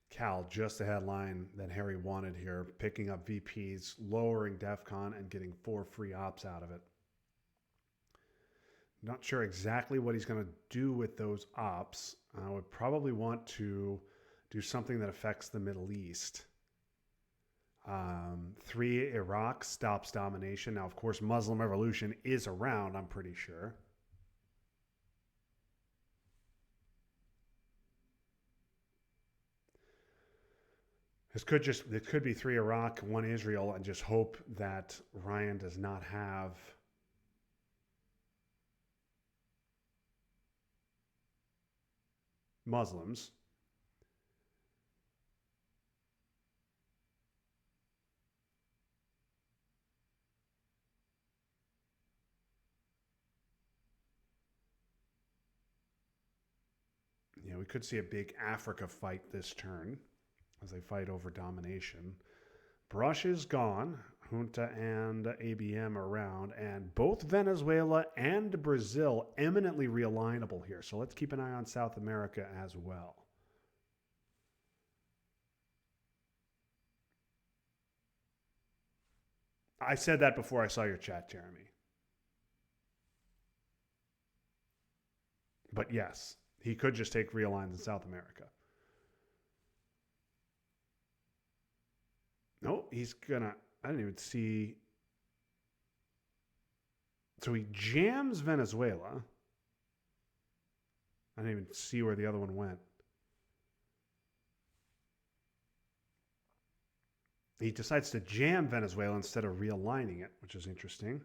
Cal, just the headline that Harry wanted here, picking up VPs, lowering DEFCON, and getting 4 free ops out of it. Not sure exactly what he's going to do with those ops. I would probably want to do something that affects the Middle East. 3, Iraq stops domination. Now, of course, Muslim Revolution is around, I'm pretty sure. It could be 3 Iraq, 1 Israel, and just hope that Ryan does not have Muslims. We could see a big Africa fight this turn as they fight over domination. Brush is gone. Junta and ABM around, and both Venezuela and Brazil eminently realignable here. So let's keep an eye on South America as well. I said that before I saw your chat, Jeremy. But yes, he could just take realigns in South America. No, he's gonna. I didn't even see. So he jams Venezuela. I didn't even see where the other one went. He decides to jam Venezuela instead of realigning it, which is interesting.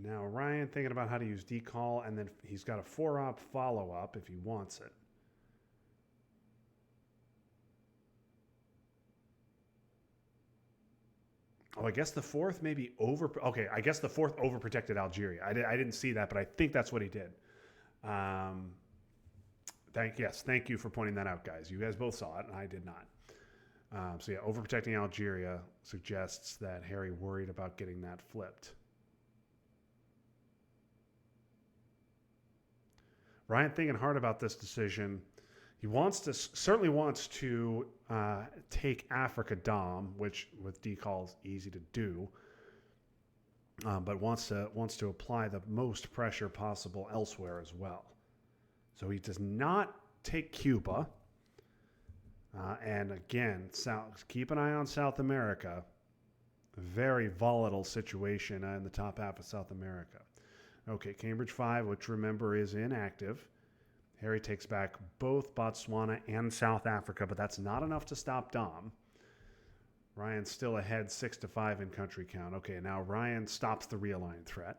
Now Ryan thinking about how to use decall, and then he's got a 4-op follow-up if he wants it. Oh, I guess the fourth maybe over. Okay, I guess the fourth overprotected Algeria. I didn't see that, but I think that's what he did. Thank you for pointing that out, guys. You guys both saw it, and I did not. So yeah, overprotecting Algeria suggests that Harry worried about getting that flipped. Ryan thinking hard about this decision. He certainly wants to take Africa Dom, which with decal is easy to do, but wants to apply the most pressure possible elsewhere as well. So he does not take Cuba. And again, keep an eye on South America. Very volatile situation in the top half of South America. Okay, Cambridge 5, which remember is inactive. Harry takes back both Botswana and South Africa, but that's not enough to stop Dom. Ryan's still ahead 6-5 in country count. Okay, now Ryan stops the realigned threat.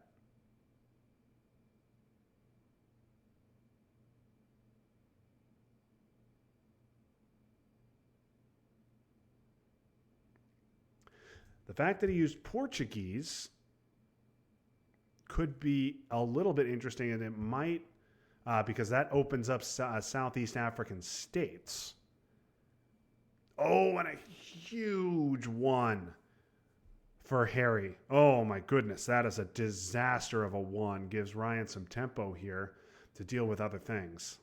The fact that he used Portuguese could be a little bit interesting, and it might, because that opens up Southeast African states. Oh, and a huge one for Harry. Oh, my goodness. That is a disaster of a one. Gives Ryan some tempo here to deal with other things.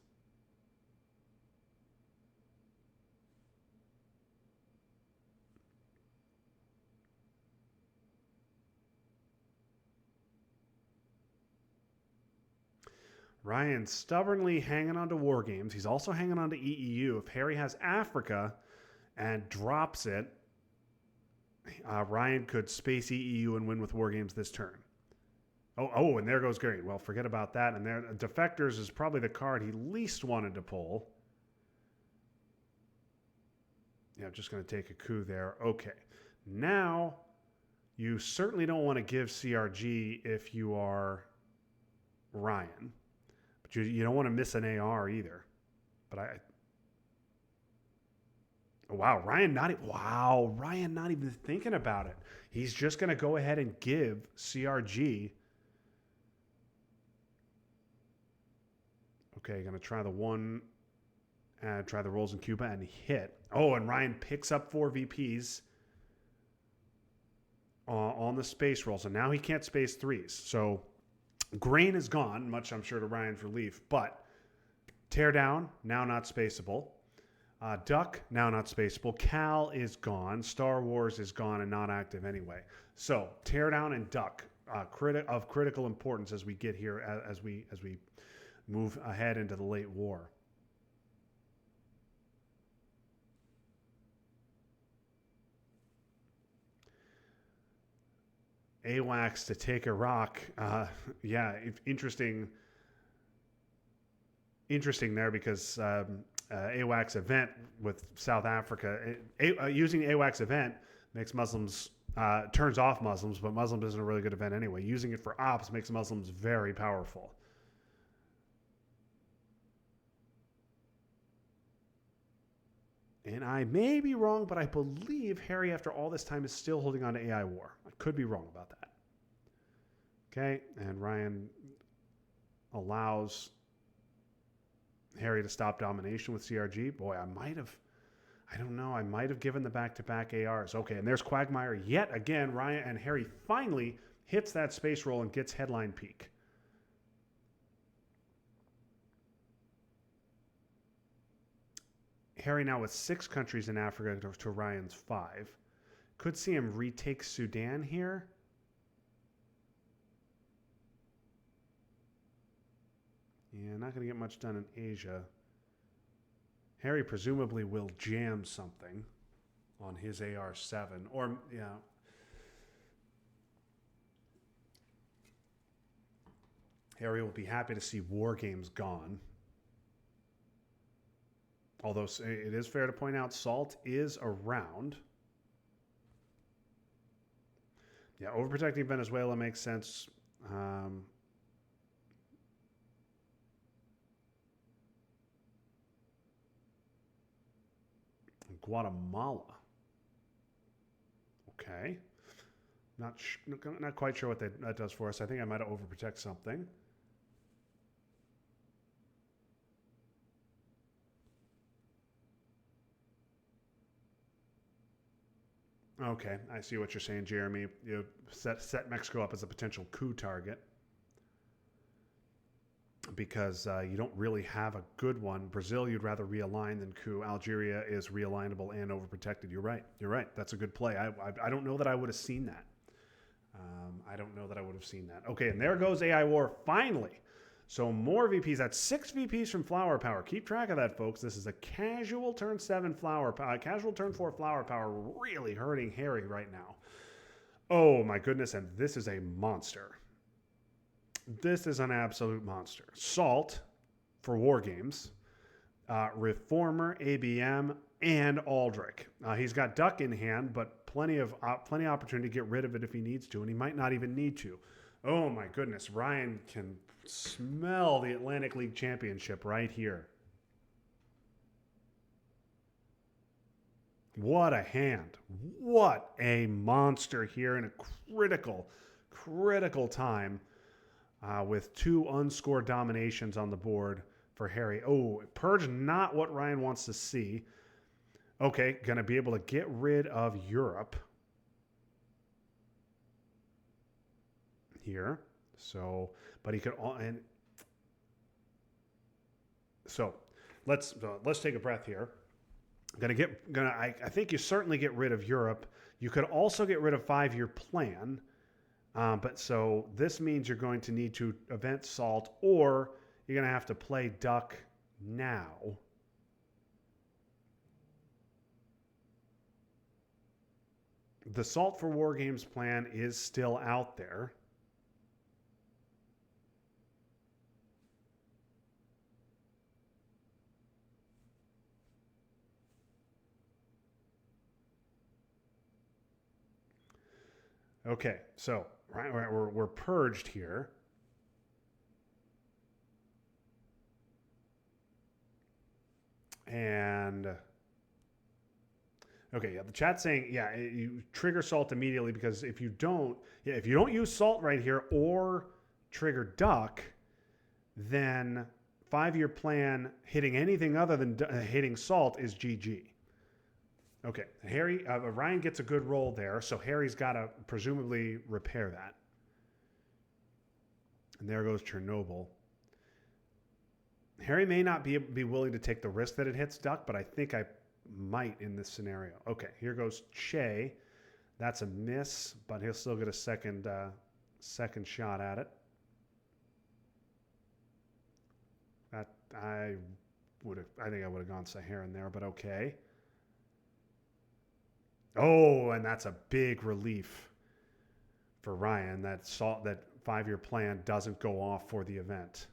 Ryan stubbornly hanging on to war games. He's also hanging on to EEU. If Harry has Africa and drops it, Ryan could space EEU and win with war games this turn. Oh, and there goes Gary. Well, forget about that. And there, Defectors is probably the card he least wanted to pull. Yeah, I'm just going to take a coup there. Okay. Now, you certainly don't want to give CRG if you are Ryan. You don't want to miss an AR either. But Ryan not even thinking about it. He's just going to go ahead and give CRG. Okay, going to try the one, try the rolls in Cuba and hit. Oh, and Ryan picks up 4 VPs on the space roll. So now he can't space 3s. So Grain is gone, much I'm sure to Ryan's relief, but Teardown, now not spaceable. Duck, now not spaceable. Cal is gone. Star Wars is gone and not active anyway. So Teardown and Duck, of critical importance as we get here, as we move ahead into the late war. AWACS to take Iraq. Interesting there because AWACS event with South Africa. Using AWACS event makes Muslims, turns off Muslims, but Muslims isn't a really good event anyway. Using it for ops makes Muslims very powerful. And I may be wrong, but I believe Harry, after all this time, is still holding on to AI War. I could be wrong about that. Okay, and Ryan allows Harry to stop domination with CRG. Boy, I might have given the back-to-back ARs. Okay, and there's Quagmire yet again. Ryan and Harry finally hits that space roll and gets headline peak. Harry now with 6 countries in Africa to Ryan's 5. Could see him retake Sudan here. Yeah, not going to get much done in Asia. Harry presumably will jam something on his AR-7. Or, yeah. Harry will be happy to see War Games gone. Although it is fair to point out Salt is around. Yeah, overprotecting Venezuela makes sense. Guatemala. Okay. Not quite sure what that does for us. I think I might have overprotect something. Okay, I see what you're saying, Jeremy. You set Mexico up as a potential coup target because you don't really have a good one. Brazil, you'd rather realign than coup. Algeria is realignable and overprotected. You're right. You're right. That's a good play. I don't know that I would have seen that. I don't know that I would have seen that. Okay, and there goes AI War finally. So more VPs. That's 6 VPs from Flower Power. Keep track of that, folks. This is a casual turn 7 Flower Power. Casual turn 4 Flower Power really hurting Harry right now. Oh, my goodness. And this is a monster. This is an absolute monster. Salt for War Games. Reformer, ABM, and Aldrich. He's got Duck in hand, but plenty of opportunity to get rid of it if he needs to, and he might not even need to. Oh my goodness, Ryan can smell the Atlantic League Championship right here. What a hand. What a monster here in a critical time with 2 unscored dominations on the board for Harry. Oh, Purge, not what Ryan wants to see. Okay, going to be able to get rid of Europe here. So, but he could, and so let's take a breath here. I think you certainly get rid of Europe. You could also get rid of 5-year plan. But so this means you're going to need to event Salt, or you're going to have to play Duck now. The Salt for War Games plan is still out there. Okay, so we're purged here. And okay, yeah, the chat's saying, yeah, you trigger Salt immediately because if you don't use Salt right here or trigger Duck, then 5-year plan hitting anything other than hitting Salt is GG. Okay, Ryan gets a good roll there, so Harry's got to presumably repair that. And there goes Chernobyl. Harry may not be willing to take the risk that it hits Duck, but I think I might in this scenario. Okay, here goes Che. That's a miss, but he'll still get a second shot at it. I think I would have gone Saharan there, but okay. Oh, and that's a big relief for Ryan. That 5-year plan doesn't go off for the event.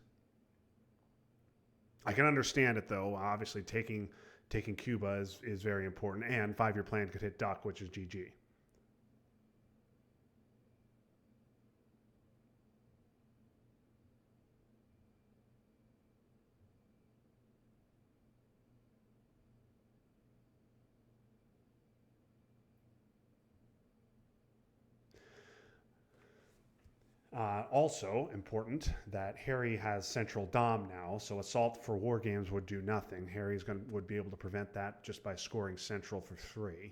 I can understand it though. Obviously, taking Cuba is very important, and 5-year plan could hit Duck, which is GG. Also important that Harry has Central Dom now, so Assault for War Games would do nothing. Harry's would be able to prevent that just by scoring Central for 3.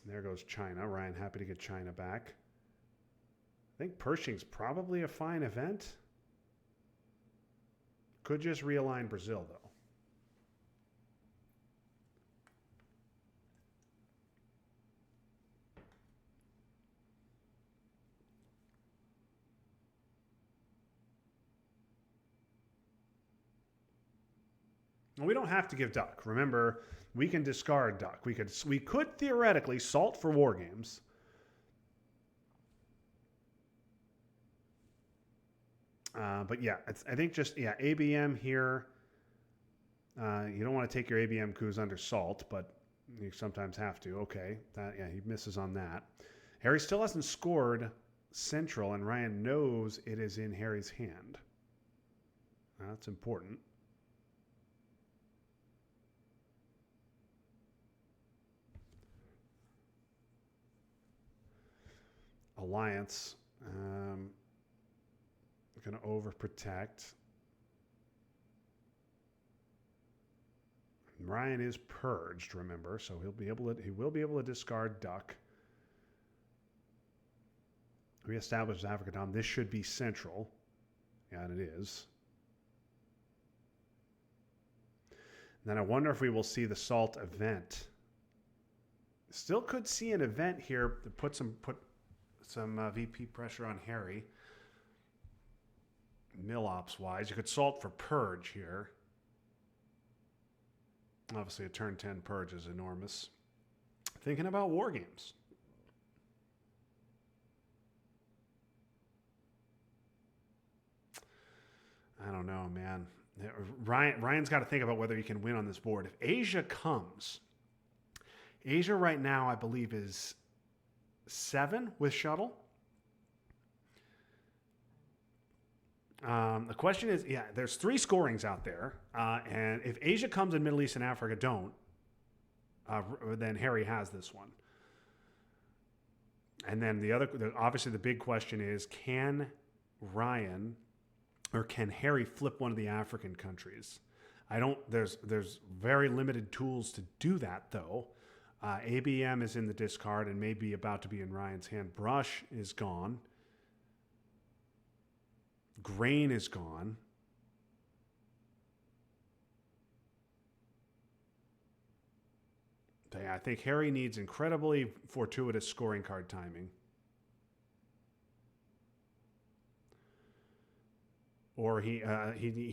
There goes China. Ryan happy to get China back. I think Pershing's probably a fine event. Could just realign Brazil, though. We don't have to give Duck. Remember, we can discard Duck. We could theoretically Salt for War Games. But yeah, I think just, ABM here. You don't want to take your ABM coups under Salt, but You sometimes have to. Okay. Yeah, he misses on that. Harry still hasn't scored Central, and Ryan knows it is in Harry's hand. That's important. Alliance. Going to overprotect. Ryan is purged, remember, so he will be able to discard Duck. Reestablish Africa Dom. This should be Central. Yeah, and it is. And then I wonder if we will see the Salt event. Still could see an event here to put some VP pressure on Harry. Mill-ops wise. You could Salt for Purge here. Obviously, a turn 10 Purge is enormous. Thinking about War Games. I don't know, man. Ryan's got to think about whether he can win on this board. If Asia comes, Asia right now, I believe, is 7 with shuttle. The question is, yeah, there's 3 scorings out there. And if Asia comes and Middle East and Africa don't, then Harry has this one. And then obviously the big question is, can Ryan or can Harry flip one of the African countries? There's very limited tools to do that though. ABM is in the discard and may be about to be in Ryan's hand. Brush is gone. Grain is gone. I think Harry needs incredibly fortuitous scoring card timing. Or he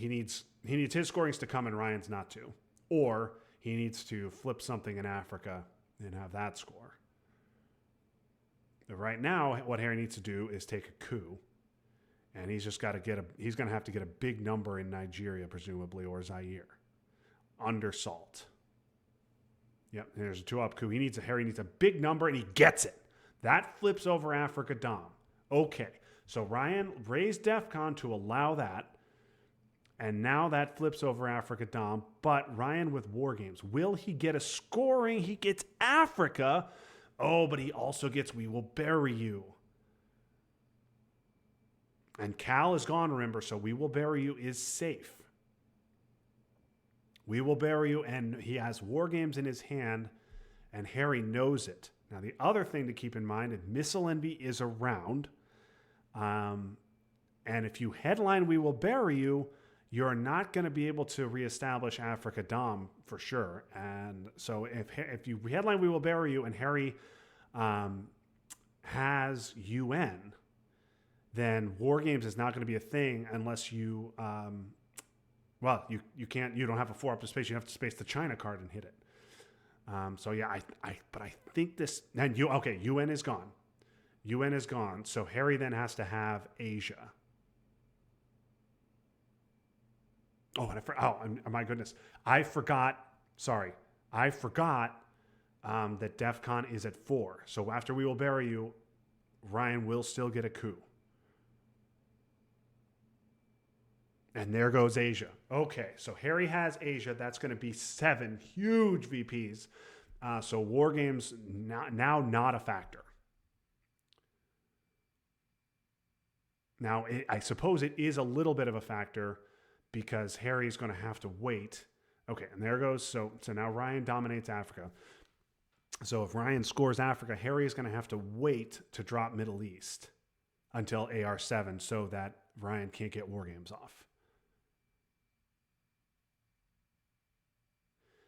needs his scorings to come and Ryan's not to. Or he needs to flip something in Africa and have that score. But right now, what Harry needs to do is take a coup. And he's just got to he's going to have to get a big number in Nigeria, presumably, or Zaire. Under Salt. Yep, there's a 2-up coup. Harry needs a big number, and he gets it. That flips over Africa Dom. Okay, so Ryan raised DEFCON to allow that, and now that flips over Africa Dom, but Ryan with War Games. Will he get a scoring? He gets Africa. Oh, but he also gets We Will Bury You. And Cal is gone, remember, so We Will Bury You is safe. We Will Bury You, and he has War Games in his hand, and Harry knows it. Now, the other thing to keep in mind, if Missile Envy is around, and if you headline We Will Bury You, you're not going to be able to reestablish Africa Dom for sure. And so if you headline We Will Bury You and Harry has UN, then War Games is not going to be a thing unless you... you can't. You don't have a 4-up to space. You have to space the China card and hit it. So yeah, but I think this. And UN is gone. UN is gone. So Harry then has to have Asia. Oh, my goodness, I forgot. Sorry, I forgot that DEFCON is at 4. So after We Will Bury You, Ryan will still get a coup. And there goes Asia. Okay, so Harry has Asia. That's going to be 7 huge VPs. So War Games now not a factor. Now, I suppose it is a little bit of a factor because Harry's going to have to wait. Okay, and there goes. So now Ryan dominates Africa. So if Ryan scores Africa, Harry is going to have to wait to drop Middle East until AR7 so that Ryan can't get War Games off.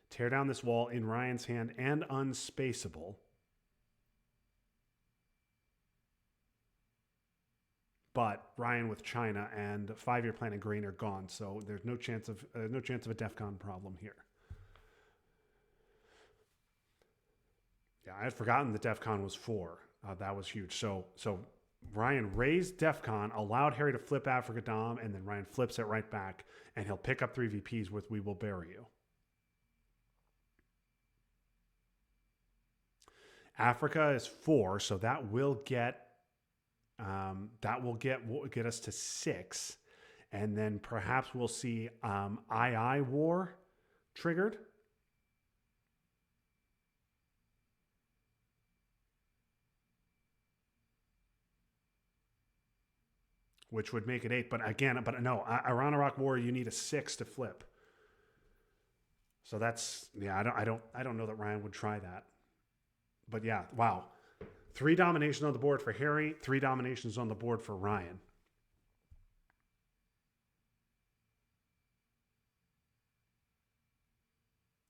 Tear down this wall in Ryan's hand and unspaceable. But Ryan with China and 5-year plan and Grain are gone, so there's no chance of a DEFCON problem here. Yeah, I had forgotten that DEFCON was 4. That was huge. So Ryan raised DEFCON, allowed Harry to flip Africa Dom, and then Ryan flips it right back, and he'll pick up 3 VPs with We Will Bury You. Africa is 4, so that will get get us to 6, and then perhaps we'll see II war triggered. Which would make it 8. But again, no, Iran-Iraq war, you need a 6 to flip. So that's, yeah, I don't know that Ryan would try that. But yeah, wow. 3 dominations on the board for Harry, 3 dominations on the board for Ryan.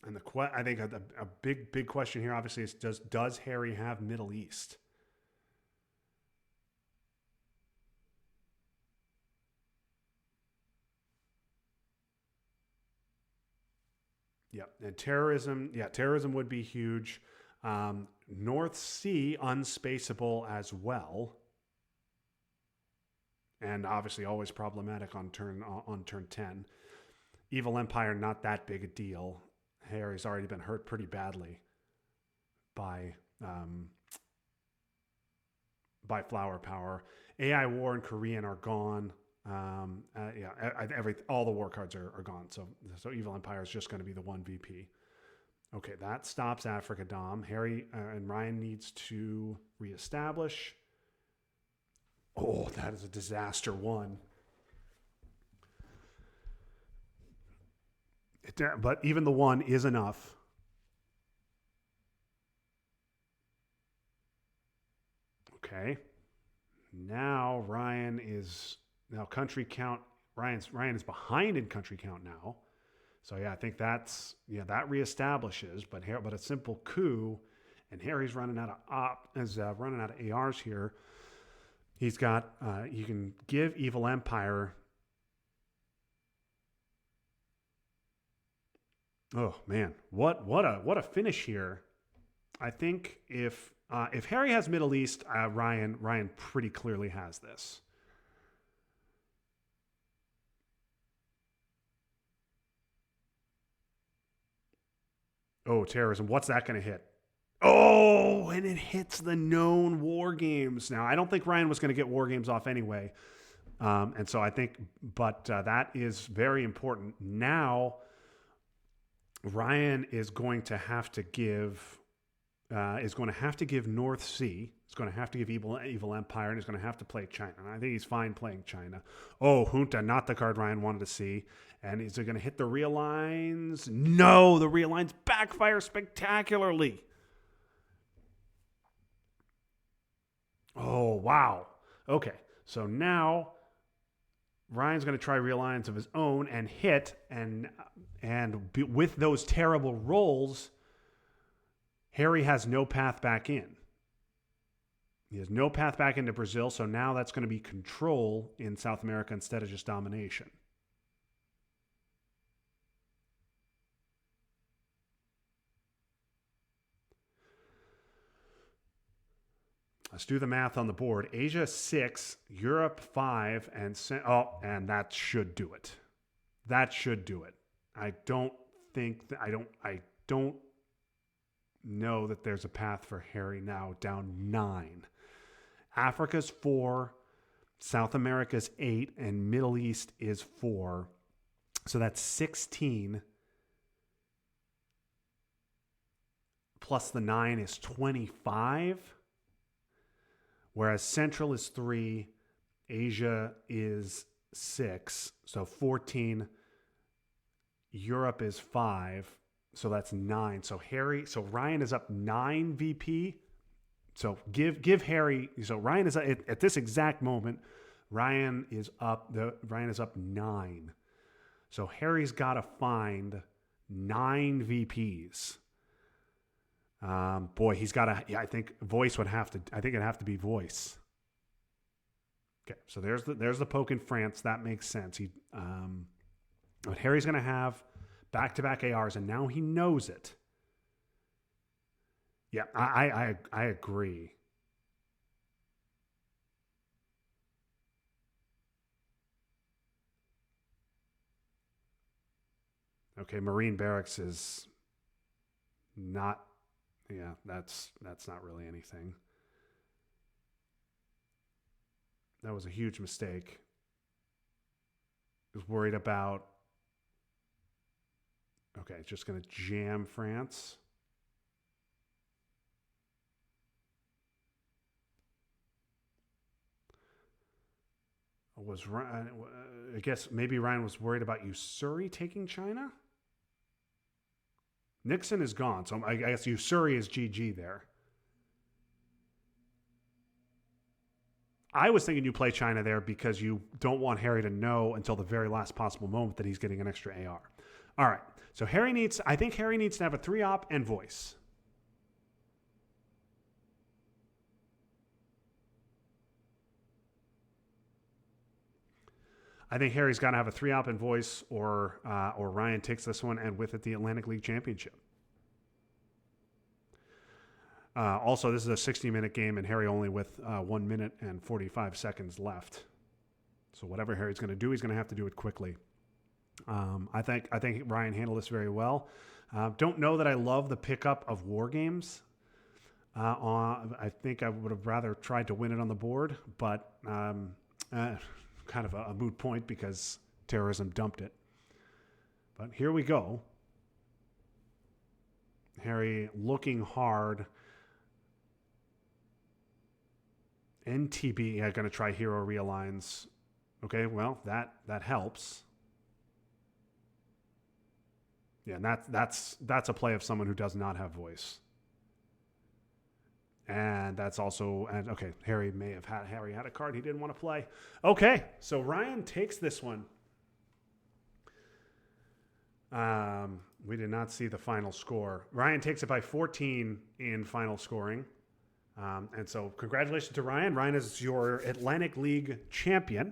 And I think a big question here, obviously, is does Harry have Middle East? Yep. And terrorism, yeah, terrorism would be huge. North Sea, unspaceable as well. And obviously always problematic on turn 10. Evil Empire, not that big a deal. Harry's already been hurt pretty badly by flower power. AI war and Korean are gone. All the war cards are gone. So Evil Empire is just going to be the 1 VP. Okay, that stops Africa Dom. Harry and Ryan needs to reestablish. Oh, that is a disaster 1. But even the 1 is enough. Okay. Now country count. Ryan is behind in country count now. So yeah, I think that reestablishes. But a simple coup, and Harry's running out of ARs here. He's got you can give Evil Empire. Oh man, what a finish here! I think if Harry has Middle East, Ryan pretty clearly has this. Oh, terrorism! What's that going to hit? Oh, and it hits the known war games. Now, I don't think Ryan was going to get war games off anyway, and so I think, but that is very important. Now, Ryan is going to have to give North Sea. He's going to have to give Evil Empire, and he's going to have to play China. And I think he's fine playing China. Oh, Junta, not the card Ryan wanted to see. And is it going to hit the realigns? No, the realigns backfire spectacularly. Oh, wow. Okay, so now Ryan's going to try realigns of his own and hit, and with those terrible rolls, Harry has no path back in. He has no path back into Brazil, so now that's going to be control in South America instead of just domination. Let's do the math on the board. Asia 6, Europe 5, and that should do it. That should do it. I don't know that there's a path for Harry now, down 9. Africa's 4, South America's 8, and Middle East is 4. So that's 16. Plus the 9 is 25. Whereas Central is 3, Asia is 6, so 14. Europe is 5, so that's 9. So Ryan is up 9 VP. So give Harry. So Ryan is at this exact moment. Ryan is up 9. So Harry's got to find 9 VPs. Boy, he's got to. Yeah, I think voice would have to. I think it'd have to be voice. Okay, so there's the poke in France. That makes sense. But Harry's going to have back-to-back ARs, and now he knows it. Yeah, I agree. Okay, Marine Barracks is not. Yeah, that's not really anything. That was a huge mistake. I was worried about. Okay, just going to jam France. Was Ryan, I guess maybe Ryan was worried about Usuri taking China? Nixon is gone, so I guess Usuri is GG there. I was thinking you play China there because you don't want Harry to know until the very last possible moment that he's getting an extra AR. All right, so I think Harry needs to have a 3-op and voice. I think Harry's got to have a 3-op and voice, or Ryan takes this one, and with it the Atlantic League Championship. Also, this is a 60-minute game, and Harry only with 1 minute and 45 seconds left. So whatever Harry's going to do, he's going to have to do it quickly. I think Ryan handled this very well. Don't know that I love the pickup of war games. I think I would have rather tried to win it on the board, but kind of a moot point because terrorism dumped it. But here we go. Harry looking hard. NTB, going to try hero realigns. Okay, well, that helps. Yeah, and that's a play of someone who does not have voice. And that's also, and okay, Harry had a card he didn't want to play. Okay, so Ryan takes this one. We did not see the final score. Ryan takes it by 14 in final scoring. And so congratulations to Ryan. Ryan is your Atlantic League champion.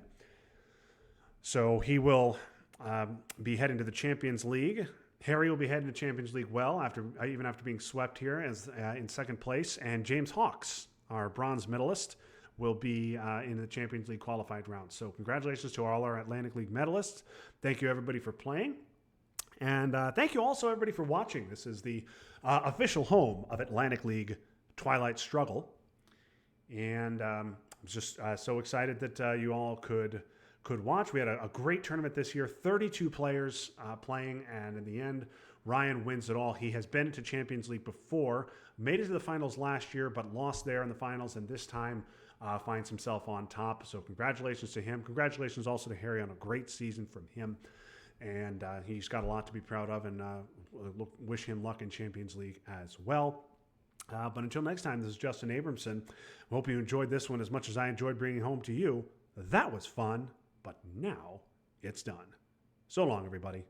So he will be heading to the Champions League. Harry will be heading to Champions League even after being swept here as in second place. And James Hawks, our bronze medalist, will be in the Champions League qualified round. So congratulations to all our Atlantic League medalists. Thank you, everybody, for playing. And thank you also, everybody, for watching. This is the official home of Atlantic League Twilight Struggle. And I'm just so excited that you all could watch. We had a great tournament this year, 32 players playing, and in the end, Ryan wins it all. He has been to Champions League before, made it to the finals last year, but lost there in the finals, and this time finds himself on top. So congratulations to him. Congratulations also to Harry on a great season from him. And he's got a lot to be proud of, and wish him luck in Champions League as well. But until next time, this is Justin Abramson. I hope you enjoyed this one as much as I enjoyed bringing home to you. That was fun, but now it's done. So long, everybody.